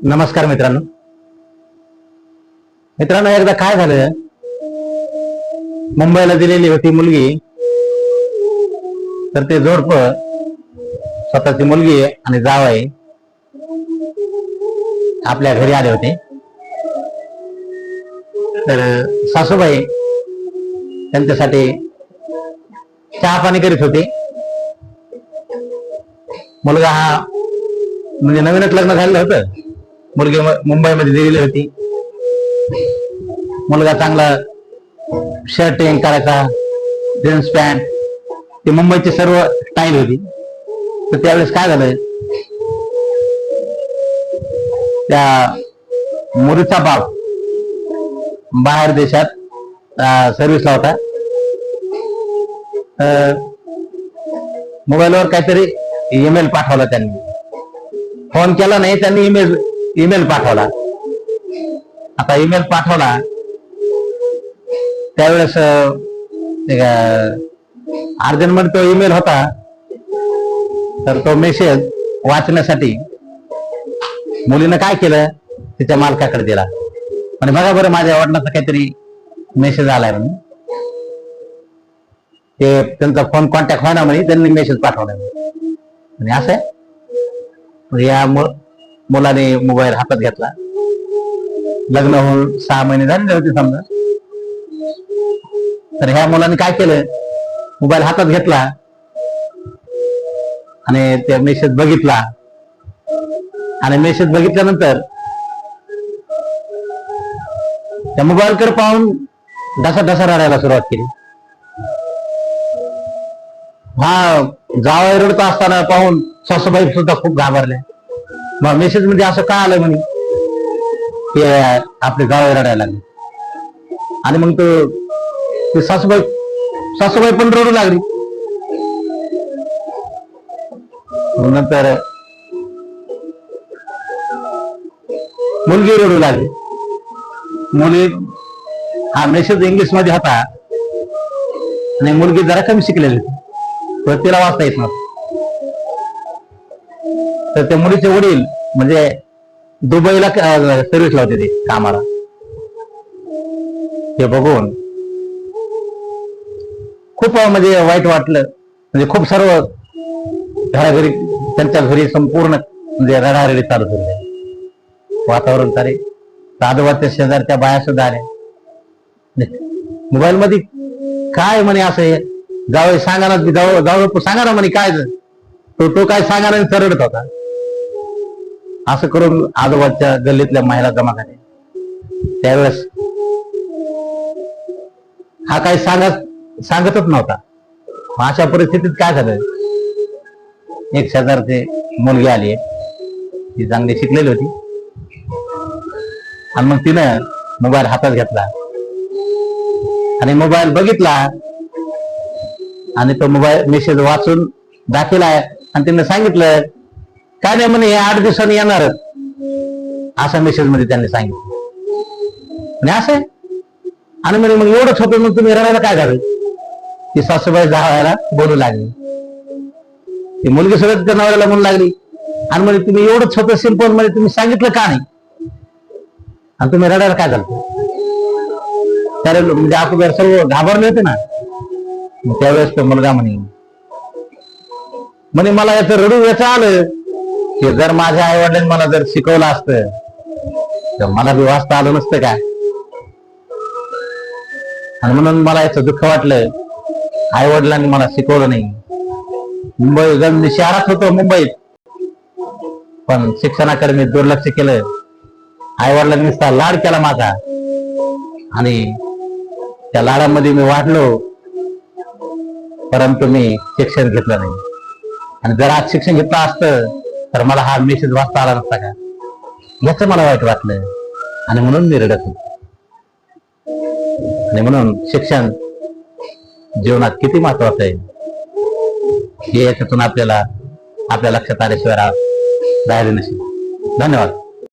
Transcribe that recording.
नमस्कार मित्रांनो. एकदा काय झालं, मुंबईला दिलेली होती मुलगी, तर ते जोडप स्वतःची मुलगी आणि जावई आपल्या घरी आले होते. तर सासूबाई त्यांच्यासाठी चहा पाणी करीत होते. मुलगा हा म्हणजे नवीनच लग्न झालेलं होतं. मुलगी मुंबईमध्ये दिलेली होती. मुलगा चांगला शर्टिंग करायचा, जीन्स पॅन्ट, ती मुंबईची सर्व स्टाईल होती. तर त्यावेळेस काय झालं, त्या मुलीचा बाप बाहेर देशात सर्व्हिसला होता. मोबाईलवर काहीतरी ईमेल पाठवला, त्यांनी फोन केला नाही, त्यांनी ईमेल पाठवला. आता ईमेल पाठवला त्यावेळेस अर्जंटमध्ये तो ईमेल होता. तर तो मेसेज वाचण्यासाठी मुलीनं काय केलं, तिच्या मालकाकडे दिला. म्हणजे बघा बरं, माझ्या वडिलांचा काहीतरी मेसेज आलाय म्हणून. ते त्यांचा फोन कॉन्टॅक्ट व्हायना म्हणे, त्यांनी मेसेज पाठवला. आणि असं या मुलाने मोबाईल हातात घेतला. लग्न होऊन 6 महिने झालेले होते समजा. तर ह्या मुलाने काय केलं, मोबाईल हातात घेतला आणि ते मेसेज बघितला. आणि मेसेज बघितल्यानंतर त्या मोबाईलकडे पाहून ढसा रडायला सुरुवात केली. हा जावई रडत असताना पाहून सासूबाई सुद्धा खूप घाबरल्या. मग मेसेज मध्ये असं का आलं म्हणे, की आपले जावई रडायला लागले. आणि मग तो सासूबाई पण रडू लागली. नंतर मुलगी रडू लागली. हा मेसेज इंग्लिश मध्ये होता आणि मुलगी जरा कमी शिकलेली होती, तर तिला वाचता येत नव्हतं. तर त्या मुलीचे वडील म्हणजे दुबईला सर्व्हिसला होते, ते कामाला. ते बघून खूप म्हणजे वाईट वाटलं. म्हणजे खूप सर्व घराघरी, त्यांच्या घरी संपूर्ण म्हणजे रडारडी चालू झाली. वातावरण सारे आजोबाच्या शेजारच्या बाया सुद्धा आल्या. मोबाईल मध्ये काय म्हणे असं, जावई सांगा ना, जावई सांगा ना म्हणे, काय तो काय सांगा ना, सरडत होता. असं करून आजोबाच्या गल्लीतल्या महिला जमा झाल्या. त्यावेळेस हा काही सांगतच नव्हता. अशा परिस्थितीत काय झालं, एक शेजारची मुलगी आली, ती चांगली शिकलेली होती. आणि मग तिनं मोबाईल हातात घेतला आणि मोबाईल बघितला आणि तो मोबाईल मेसेज वाचून दाखवलाय. आणि तिनं सांगितलं, काय नाही म्हणे, 8 दिवसांनी येणार, असा मेसेज मध्ये त्यांनी सांगितलं. आणि असं आणि म्हणे मग एवढंच होतं, मग तुम्ही रडायला काय झालं. ती सासूबाई जावायला बोलू लागली. ती मुलगी सगळं त्या नवऱ्याला म्हणू लागली. आणि म्हणजे तुम्ही एवढंच होतं सिंपल, म्हणजे तुम्ही सांगितलं का नाही, आणि तुम्ही रडायला काय झालं. त्याला म्हणजे आपण सर्व घाबरले होते ना. त्यावेळेस तो मुलगा म्हणे मला याचं रडू याचं आलं, की जर माझ्या आई वडिलांनी मला जर शिकवलं असतं तर मला बी वाचता आलं नसतं काय. आणि म्हणून मला याचं दुःख वाटलं, आई वडिलांनी मला शिकवलं नाही. मुंबई शहरात होतो, मुंबईत, पण शिक्षणाकडे मी दुर्लक्ष केलं. आई वडिलांनी नुसता लाड केला माझा, आणि त्या लाडामध्ये मी वाढलो, परंतु मी शिक्षण घेतलं नाही. आणि जर आज शिक्षण घेतलं असतं तर मला हा मेसेज वाचता आला नसता का, याच मला वाईट वाटलं. आणि म्हणून मी रडत होतो. आणि म्हणून शिक्षण जीवनात किती महत्वाचं आहे हे याच्यातून आपल्या लक्षात आल्याशिवाय राहिले नसेल. धन्यवाद.